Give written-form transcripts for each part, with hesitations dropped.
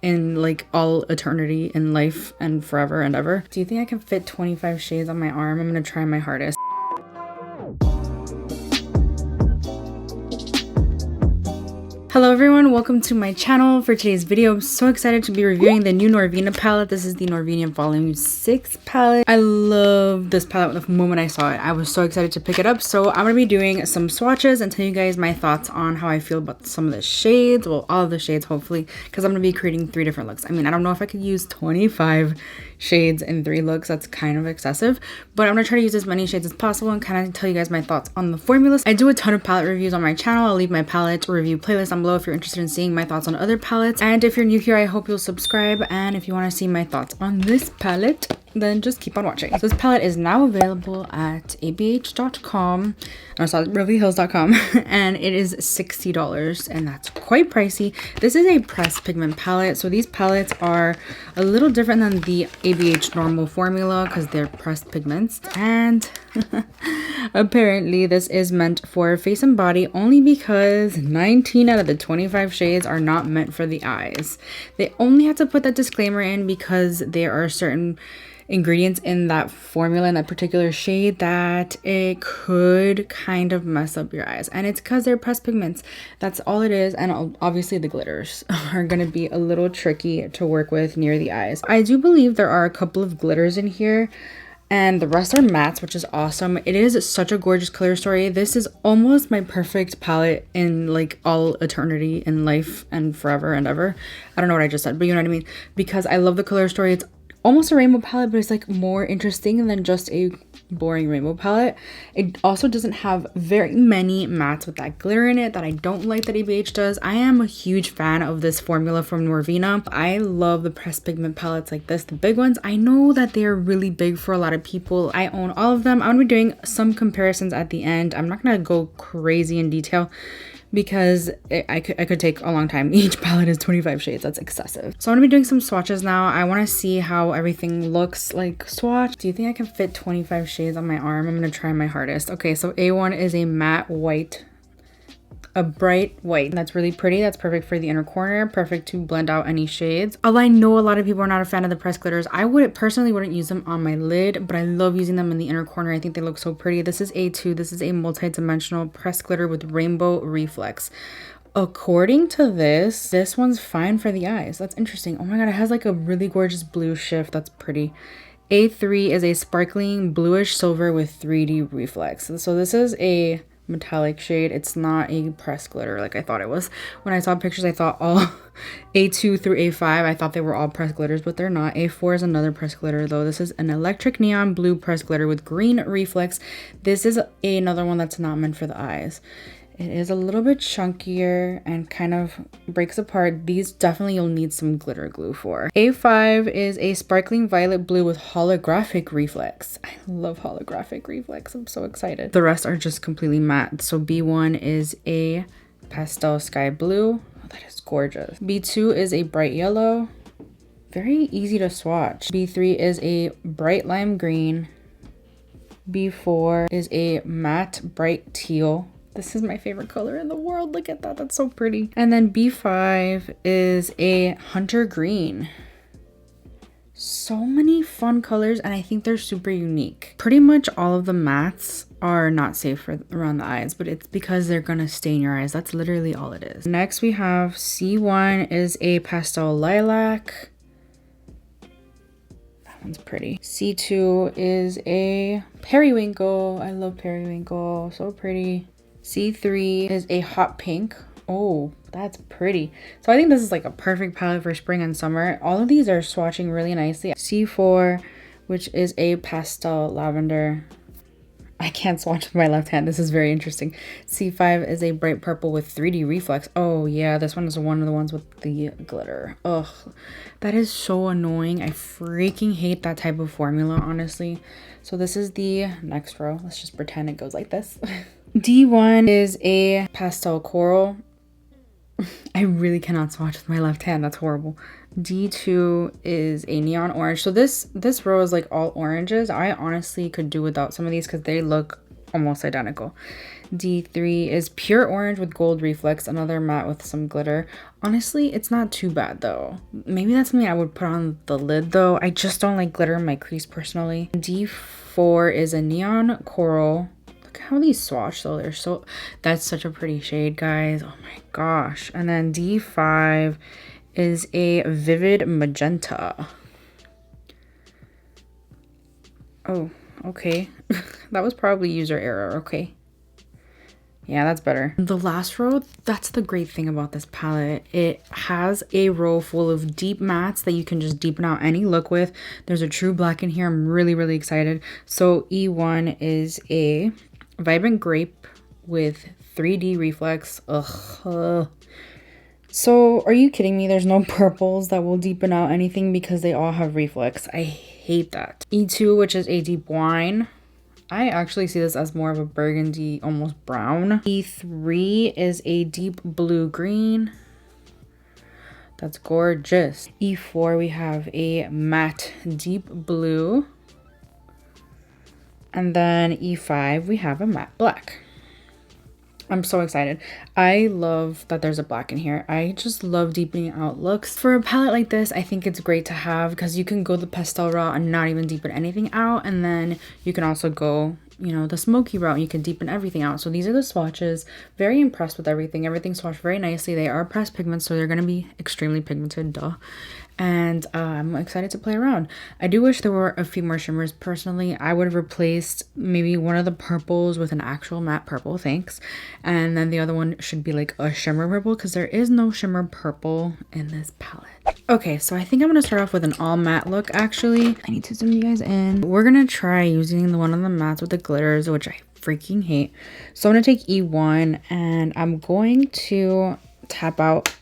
in like all eternity in life and forever and ever. Do you think I can fit 25 shades on my arm? I'm gonna try my hardest. Hello everyone, welcome to my channel. For today's video, I'm so excited to be reviewing the new Norvina palette. This is the Norvina Volume 6 palette. I love this palette the moment I saw it. I was so excited to pick it up. So I'm going to be doing some swatches and tell you guys my thoughts on how I feel about some of the shades. Well, all of the shades hopefully, because I'm going to be creating 3 different looks. I mean, I don't know if I could use 25 shades in 3 looks. That's kind of excessive, but I'm going to try to use as many shades as possible and kind of tell you guys my thoughts on the formulas. I do a ton of palette reviews on my channel. I'll leave my palette review playlist down below if you're interested in seeing my thoughts on other palettes. And if you're new here, I hope you'll subscribe. And if you want to see my thoughts on this palette, then just keep on watching. So this palette is now available at abh.com, beverlyhills.com, and it is $60, and that's quite pricey. This is a pressed pigment palette, so these palettes are a little different than the ABH normal formula because they're pressed pigments. And apparently this is meant for face and body only because 19 out of the 25 shades are not meant for the eyes. They only had to put that disclaimer in because there are certain ingredients in that formula, in that particular shade, that it could kind of mess up your eyes, and it's because they're pressed pigments. That's all it is. And obviously the glitters are going to be a little tricky to work with near the eyes. I do believe there are a couple of glitters in here, and the rest are mattes, which is awesome. It is such a gorgeous color story. This is almost my perfect palette in like all eternity in life and forever and ever. I don't know what I just said, but you know what I mean, because I love the color story. It's almost a rainbow palette, but it's like more interesting than just a boring rainbow palette. It also doesn't have very many mattes with that glitter in it that I don't like that ABH does. I am a huge fan of this formula from Norvina. I love the pressed pigment palettes like this, the big ones. I know that they're really big for a lot of people. I own all of them. I'm gonna be doing some comparisons at the end. I'm not gonna go crazy in detail because I could take a long time. Each palette is 25 shades. That's excessive. So I'm gonna be doing some swatches now. I want to see how everything looks like swatch. Do you think I can fit 25 shades on my arm? I'm gonna try my hardest. Okay, so A1 is a matte white, a bright white. That's really pretty. That's perfect for the inner corner, perfect to blend out any shades. Although I know a lot of people are not a fan of the pressed glitters. I personally wouldn't use them on my lid, but I love using them in the inner corner. I think they look so pretty. This is A2. This is a multi-dimensional pressed glitter with rainbow reflex. According to this one's fine for the eyes. That's interesting. Oh my god, it has like a really gorgeous blue shift. That's pretty. A3 is a sparkling bluish silver with 3D reflex. So this is a metallic shade. It's not a pressed glitter like I thought it was. When I saw pictures, I thought all A2 through A5, I thought they were all pressed glitters, but they're not. A4 is another pressed glitter though. This is an electric neon blue pressed glitter with green reflex. This is another one that's not meant for the eyes. It is a little bit chunkier and kind of breaks apart. These definitely you'll need some glitter glue for. A5 is a sparkling violet blue with holographic reflex. I love holographic reflex. I'm so excited. The rest are just completely matte. So B1 is a pastel sky blue. Oh, that is gorgeous. B2 is a bright yellow. Very easy to swatch. B3 is a bright lime green. B4 is a matte bright teal. This is my favorite color in the world. Look at that. That's so pretty. And then B5 is a hunter green. So many fun colors, and I think they're super unique. Pretty much all of the mattes are not safe for around the eyes, but it's because they're gonna stain your eyes. That's literally all it is. Next we have C1 is a pastel lilac. That one's pretty. C2 is a periwinkle. I love periwinkle. So pretty. C3 is a hot pink. Oh, that's pretty. So I think this is like a perfect palette for spring and summer. All of these are swatching really nicely. C4, which is a pastel lavender. I can't swatch with my left hand. This is very interesting. C5 is a bright purple with 3D reflex. Oh yeah, this one is one of the ones with the glitter. Ugh, that is so annoying. I freaking hate that type of formula, honestly. So this is the next row. Let's just pretend it goes like this. D1 is a pastel coral. I really cannot swatch with my left hand. That's horrible. D2 is a neon orange. So this row is like all oranges. I honestly could do without some of these because they look almost identical. D3 is pure orange with gold reflex, another matte with some glitter. Honestly, it's not too bad though. Maybe that's something I would put on the lid though. I just don't like glitter in my crease personally. D4 is a neon coral. Look how these swatch though. They're so, that's such a pretty shade, guys. Oh my gosh. And then D5 is a vivid magenta. Oh, okay. That was probably user error. Okay. Yeah, that's better. The last row, that's the great thing about this palette. It has a row full of deep mattes that you can just deepen out any look with. There's a true black in here. I'm really, really excited. So E1 is a vibrant grape with 3D reflex. Ugh. So are you kidding me? There's no purples that will deepen out anything because they all have reflex. I hate that. E2, which is a deep wine. I actually see this as more of a burgundy, almost brown. E3 is a deep blue green. That's gorgeous. E4, we have a matte deep blue. And then E5, we have a matte black. I'm so excited. I love that there's a black in here. I just love deepening out looks. For a palette like this, I think it's great to have because you can go the pastel route and not even deepen anything out. And then you can also go, you know, the smoky route. You can deepen everything out. So these are the swatches. Very impressed with everything. Everything swatched very nicely. They are pressed pigments, so they're going to be extremely pigmented, duh. And I'm excited to play around. I do wish there were a few more shimmers. Personally, I would have replaced maybe one of the purples with an actual matte purple, thanks. And then the other one should be like a shimmer purple because there is no shimmer purple in this palette. Okay, so I think I'm going to start off with an all matte look actually. I need to zoom you guys in. We're going to try using the one on the mattes with the glitters, which I freaking hate. So I'm going to take E1 and I'm going to tap out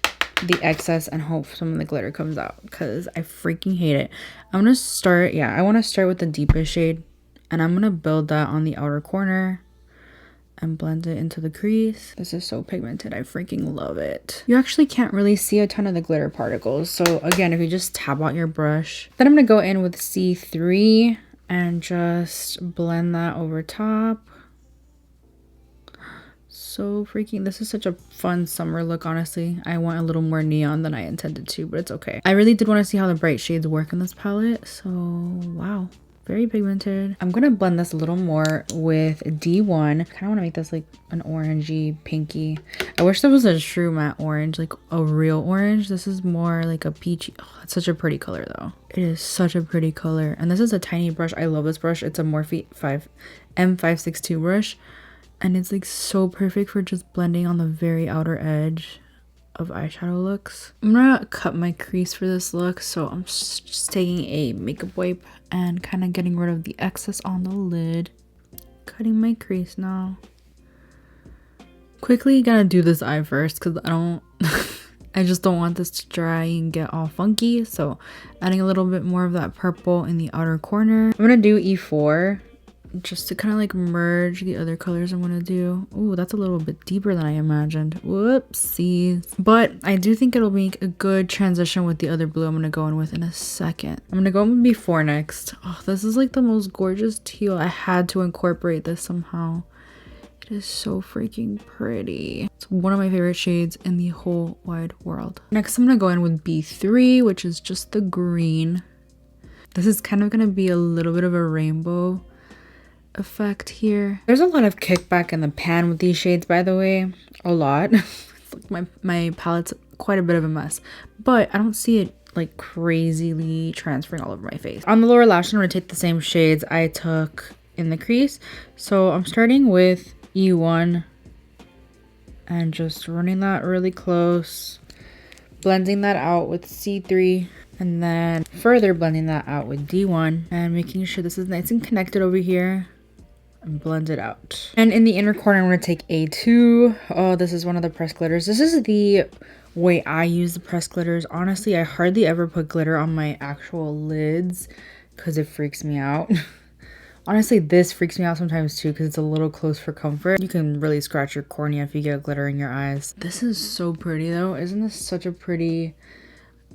the excess and hope some of the glitter comes out because I freaking hate it. I'm gonna start, I want to start with the deepest shade and I'm gonna build that on the outer corner and blend it into the crease. This is so pigmented. I freaking love it. You actually can't really see a ton of the glitter particles. So again, if you just tap out your brush, then I'm gonna go in with C3 and just blend that over top. So freaking, this is such a fun summer look. Honestly, I want a little more neon than I intended to, but it's okay. I really did want to see how the bright shades work in this palette. So wow, very pigmented. I'm gonna blend this a little more with D1. I kind of want to make this like an orangey pinky. I wish there was a true matte orange, like a real orange. This is more like a peachy. Oh, it's such a pretty color though. It is such a pretty color, and this is a tiny brush. I love this brush. It's a Morphe M562 brush. And it's like so perfect for just blending on the very outer edge of eyeshadow looks. I'm gonna cut my crease for this look. So I'm just taking a makeup wipe and kind of getting rid of the excess on the lid. Cutting my crease now. Quickly gotta do this eye first because I just don't want this to dry and get all funky. So adding a little bit more of that purple in the outer corner. I'm gonna do E4. Just to kind of like merge the other colors I'm gonna do. Oh, that's a little bit deeper than I imagined. Whoopsies. But I do think it'll make a good transition with the other blue I'm gonna go in with in a second. I'm gonna go in with before next. Oh, this is like the most gorgeous teal. I had to incorporate this somehow. It is so freaking pretty. It's one of my favorite shades in the whole wide world. Next, I'm gonna go in with B3, which is just the green. This is kind of gonna be a little bit of a rainbow effect here. There's a lot of kickback in the pan with these shades, by the way. A lot. It's like my palette's quite a bit of a mess, but I don't see it like crazily transferring all over my face. On the lower lash, I'm going to take the same shades I took in the crease. So I'm starting with E1 and just running that really close, blending that out with C3, and then further blending that out with D1 and making sure this is nice and connected over here. And blend it out. And in the inner corner, I'm going to take A2. Oh, this is one of the pressed glitters. This is the way I use the pressed glitters. Honestly, I hardly ever put glitter on my actual lids because it freaks me out. Honestly, this freaks me out sometimes too because it's a little close for comfort. You can really scratch your cornea if you get glitter in your eyes. This is so pretty though. Isn't this such a pretty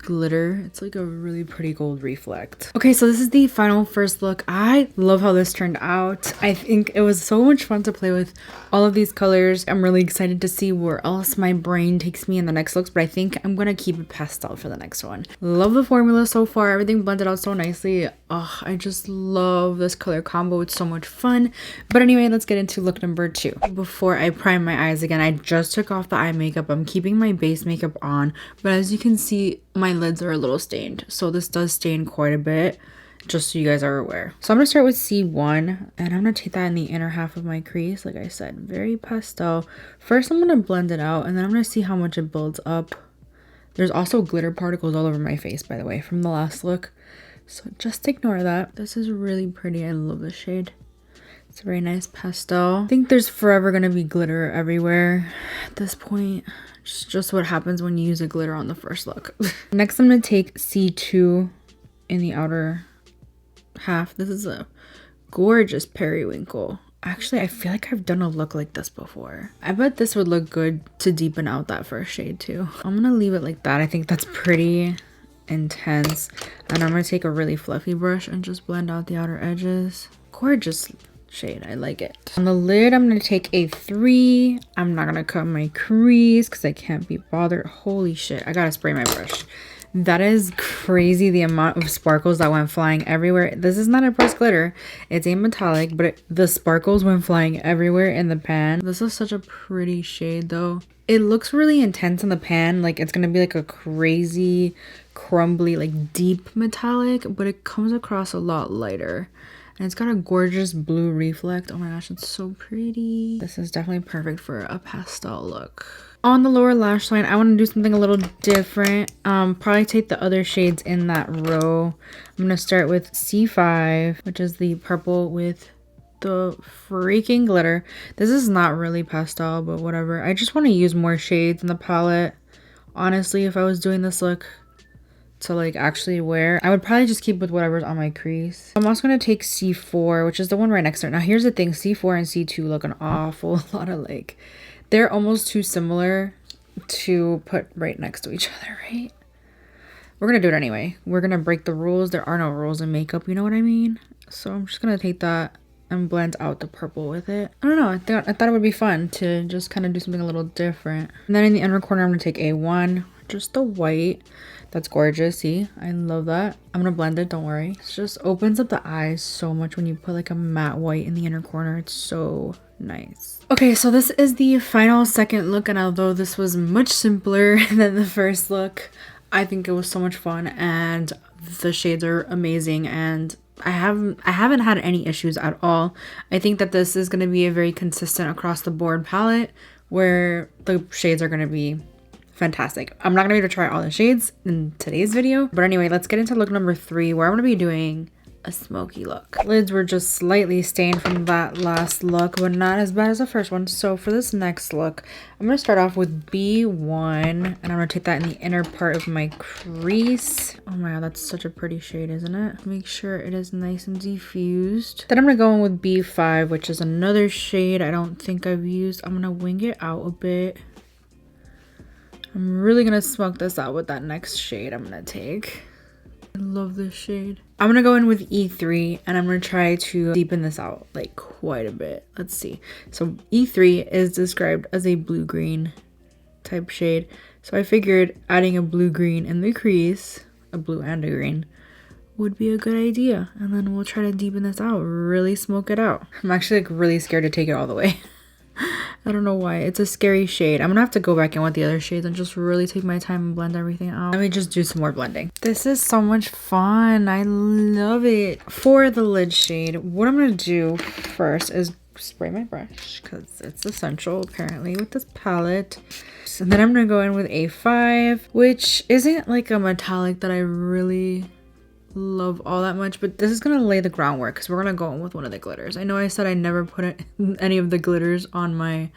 glitter. It's like a really pretty gold reflect. Okay, so this is the final first look. I love how this turned out. I think it was so much fun to play with all of these colors. I'm really excited to see where else my brain takes me in the next looks, but I think I'm gonna keep it pastel for the next one. Love the formula so far. Everything blended out so nicely. Oh, I just love this color combo. It's so much fun. But anyway, let's get into look number 2. Before I prime my eyes again, I just took off the eye makeup. I'm keeping my base makeup on, but as you can see, my lids are a little stained. So this does stain quite a bit, just so you guys are aware. So I'm gonna start with C1, and I'm gonna take that in the inner half of my crease. Like I said, very pastel. First, I'm gonna blend it out, and then I'm gonna see how much it builds up. There's also glitter particles all over my face, by the way, from the last look. So just ignore that. This is really pretty. I love this shade. It's a very nice pastel. I think there's forever gonna be glitter everywhere at this point. It's just what happens when you use a glitter on the first look. Next, I'm gonna take C2 in the outer half. This is a gorgeous periwinkle. Actually, I feel like I've done a look like this before. I bet this would look good to deepen out that first shade too. I'm gonna leave it like that. I think that's pretty intense. And I'm gonna take a really fluffy brush and just blend out the outer edges. Gorgeous shade. I like it. On the lid, I'm gonna take A3. I'm not gonna cut my crease because I can't be bothered. Holy shit, I gotta spray my brush. That is crazy, the amount of sparkles that went flying everywhere. This is not a pressed glitter. It's a metallic, but the sparkles went flying everywhere in the pan. This is such a pretty shade though. It looks really intense in the pan. Like it's gonna be like a crazy, crumbly, like deep metallic, but it comes across a lot lighter. And it's got a gorgeous blue reflect. Oh my gosh, it's so pretty. This is definitely perfect for a pastel look. On the lower lash line, I want to do something a little different. Probably take the other shades in that row. I'm going to start with C5, which is the purple with the freaking glitter. This is not really pastel, but whatever. I just want to use more shades in the palette. Honestly, if I was doing this look to like actually wear, I would probably just keep with whatever's on my crease. I'm also going to take C4, which is the one right next to it. Now here's the thing, C4 and C2 look an awful lot alike. They're almost too similar to put right next to each other, right? We're gonna do it anyway. We're gonna break the rules. There are no rules in makeup, you know what I mean? So I'm just gonna take that and blend out the purple with it. I don't know, I thought it would be fun to just kind of do something a little different. And then in the inner corner, I'm gonna take A1, just the white. That's gorgeous, see? I love that. I'm gonna blend it, don't worry. It just opens up the eyes so much when you put like a matte white in the inner corner. It's so nice. Okay, so this is the final second look, and although this was much simpler than the first look, I think it was so much fun, and the shades are amazing, and I haven't had any issues at all. I think that this is going to be a very consistent across the board palette where the shades are going to be fantastic. I'm not going to be able to try all the shades in today's video, but anyway, let's get into look number 3 where I'm going to be doing a smoky look. Lids were just slightly stained from that last look, but not as bad as the first one. So for this next look, I'm going to start off with B1, and I'm going to take that in the inner part of my crease. Oh my god, that's such a pretty shade, isn't it? Make sure it is nice and diffused. Then I'm going to go in with B5, which is another shade I don't think I've used. I'm going to wing it out a bit. I'm really going to smoke this out with that next shade I'm going to take. I love this shade. I'm gonna go in with E3 and I'm gonna try to deepen this out like quite a bit. Let's see. So E3 is described as a blue-green type shade. So I figured adding a blue-green in the crease, a blue and a green, would be a good idea. And then we'll try to deepen this out, really smoke it out. I'm actually like really scared to take it all the way. I don't know why. It's a scary shade. I'm gonna have to go back in with the other shades and just really take my time and blend everything out. Let me just do some more blending. This is so much fun. I love it. For the lid shade, what I'm gonna do first is spray my brush because it's essential apparently with this palette. So then I'm gonna go in with A5, which isn't like a metallic that I really love all that much, but this is gonna lay the groundwork because we're gonna go in with one of the glitters. I know I said I never put any of the glitters on my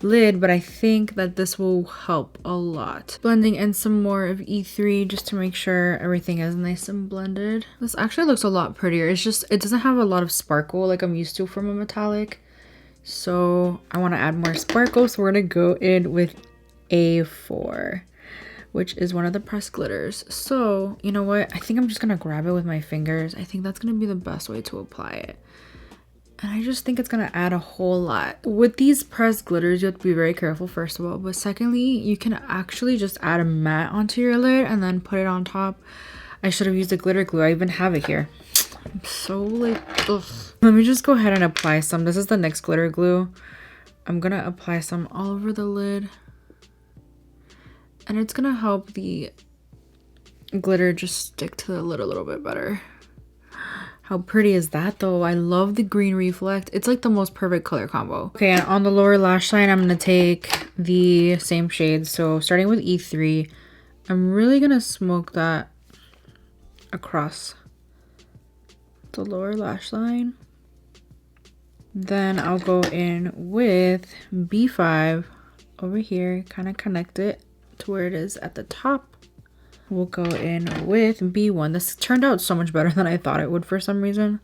lid, but I think that this will help a lot. Blending in some more of E3 just to make sure everything is nice and blended. This actually looks a lot prettier. It's just, it doesn't have a lot of sparkle like I'm used to from a metallic, so I want to add more sparkle, so we're gonna go in with A4. which is one of the pressed glitters. So you know what, I think I'm just gonna grab it with my fingers. I think that's gonna be the best way to apply it, and I just think it's gonna add a whole lot. With these pressed glitters, you have to be very careful, first of all, but secondly, you can actually just add a matte onto your lid and then put it on top. I should have used a glitter glue. I even have it here. I'm so like, ugh. Let me just go ahead and apply some. This is the NYX glitter glue. I'm gonna apply some all over the lid, and it's gonna help the glitter just stick to the lid a little bit better. How pretty is that though? I love the green reflect. It's like the most perfect color combo. Okay, and on the lower lash line, I'm gonna take the same shade. So starting with E3, I'm really gonna smoke that across the lower lash line. Then I'll go in with B5 over here, kind of connect it to where it is at the top. We'll go in with B1. This turned out so much better than I thought it would for some reason.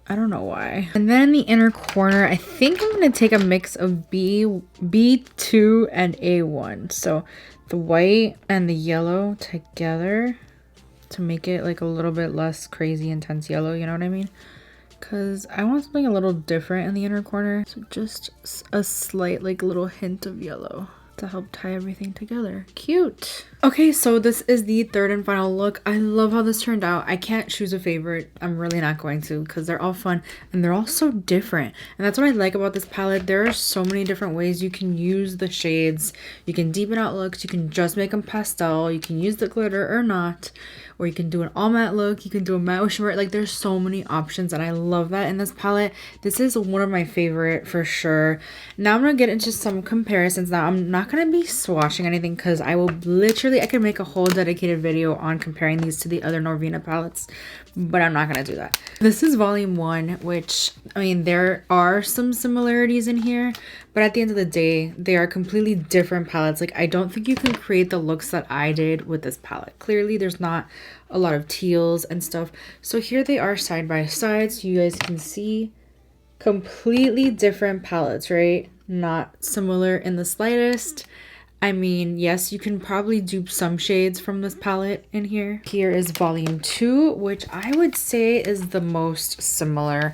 I don't know why. And then the inner corner, I think I'm going to take a mix of B2 and A1. So the white and the yellow together to make it like a little bit less crazy intense yellow, you know what I mean? Because I want something a little different in the inner corner. So just a slight like little hint of yellow to help tie everything together. Cute. Okay, so this is the third and final look. I love how this turned out. I can't choose a favorite. I'm really not going to, because they're all fun and they're all so different. And that's what I like about this palette. There are so many different ways you can use the shades. You can deepen out looks. You can just make them pastel. You can use the glitter or not. Or you can do an all matte look. You can do a matte with shimmer. Like, there's so many options, and I love that in this palette. This is one of my favorite for sure. Now I'm gonna get into some comparisons. Now I'm not gonna be swatching anything, because I will literally, I could make a whole dedicated video on comparing these to the other Norvina palettes, but I'm not gonna do that. This is volume 1, which, I mean, there are some similarities in here, but at the end of the day, they are completely different palettes. Like, I don't think you can create the looks that I did with this palette. Clearly, there's not a lot of teals and stuff. So here they are side by side, so you guys can see completely different palettes, right? Not similar in the slightest. I mean, yes, you can probably dupe some shades from this palette in here. Here is volume 2, which I would say is the most similar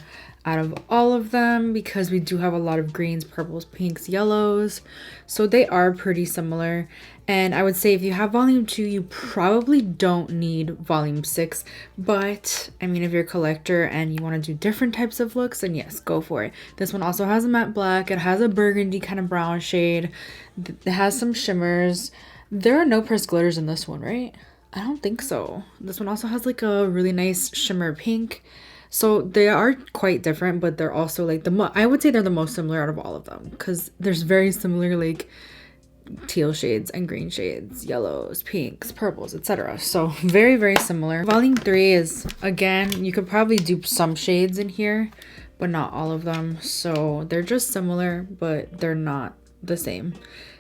out of all of them, because we do have a lot of greens, purples, pinks, yellows. So they are pretty similar. And I would say if you have volume 2, you probably don't need volume 6. But I mean, if you're a collector and you want to do different types of looks, then yes, go for it. This one also has a matte black. It has a burgundy kind of brown shade. It has some shimmers. There are no pressed glitters in this one, right? I don't think so. This one also has like a really nice shimmer pink. So they are quite different, but they're also like I would say they're the most similar out of all of them, because there's very similar like teal shades and green shades, yellows, pinks, purples, etc. So very, very similar. Volume 3 is, again, you could probably dupe some shades in here, but not all of them. So they're just similar, but they're not the same.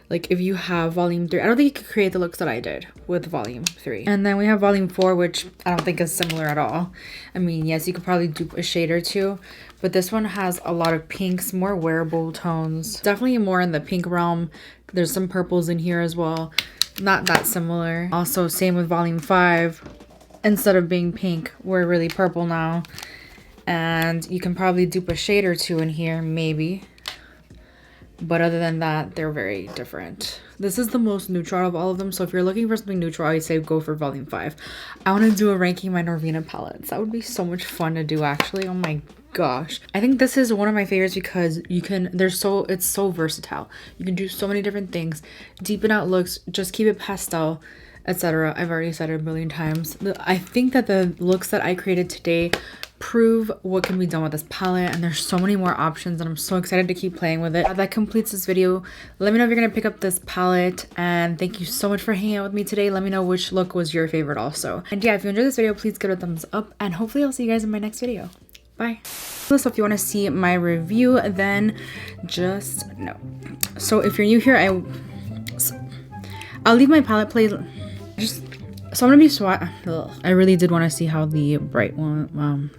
Like, if you have volume 3, I don't think you could create the looks that I did with volume 3. And then we have volume 4, which I don't think is similar at all. I mean, yes, you could probably dupe a shade or two, but this one has a lot of pinks, more wearable tones. Definitely more in the pink realm. There's some purples in here as well. Not that similar. Also, same with volume 5. Instead of being pink, we're really purple now. And you can probably dupe a shade or two in here, maybe. But other than that, they're very different. This is the most neutral out of all of them. So if you're looking for something neutral, I'd say go for volume 5. I want to do a ranking my Norvina palettes. That would be so much fun to do, actually. Oh my gosh. I think this is one of my favorites because you can, it's so versatile. You can do so many different things. Deepen out looks, just keep it pastel, etc. I've already said it a million times. I think that the looks that I created today prove what can be done with this palette, and there's so many more options, and I'm so excited to keep playing with it. That completes this video. Let me know if you're gonna pick up this palette, and thank you so much for hanging out with me today. Let me know which look was your favorite also. And yeah, if you enjoyed this video, please give it a thumbs up, and hopefully I'll see you guys in my next video. Bye. So if you want to see my review, then just no. So if you're new here, I'll leave my palette play. So I'm gonna be I really did want to see how the bright one